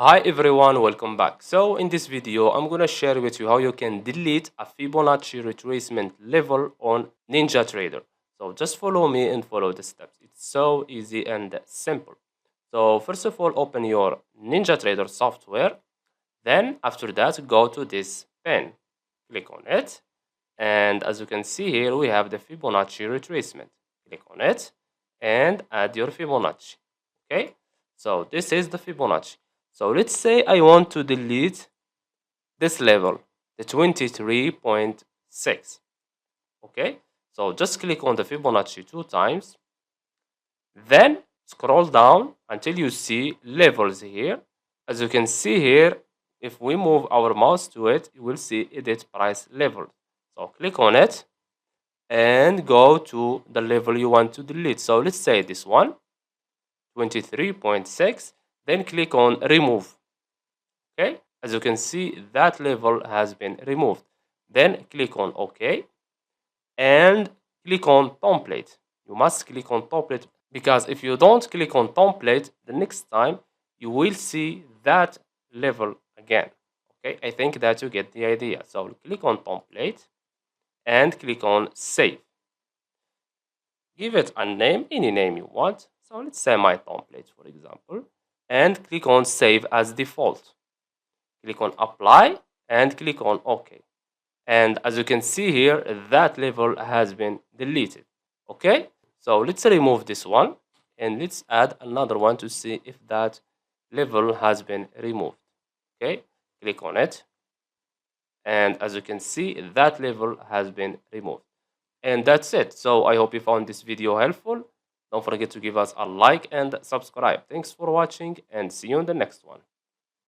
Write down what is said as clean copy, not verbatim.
Hi everyone, welcome back. So in this video, I'm gonna share with you how you can delete a Fibonacci retracement level on NinjaTrader. So just follow me and follow the steps. It's so easy and simple. So first of all, open your NinjaTrader software. Then after that, go to this pen. Click on it. And as you can see here, we have the Fibonacci retracement. Click on it and add your Fibonacci. Okay, so this is the Fibonacci. So let's say I want to delete this level, the 23.6. Okay, so just click on the Fibonacci 2 times. Then scroll down until you see levels here. As you can see here, if we move our mouse to it, you will see edit price level. So click on it and go to the level you want to delete. So let's say this one, 23.6. Then click on remove. Okay, as you can see, that level has been removed. Then click on OK and click on template. You must click on template because if you don't click on template, the next time you will see that level again. Okay, I think that you get the idea. So click on template and click on save. Give it a name, any name you want. So let's say my template, for example, and click on save as default. Click on apply and click on OK. And as you can see here, that level has been deleted. Okay, so let's remove this one and let's add another one to see if that level has been removed. Okay, click on it. And as you can see, that level has been removed. And that's it. So I hope you found this video helpful. Don't forget to give us a like and subscribe. Thanks for watching and see you in the next one.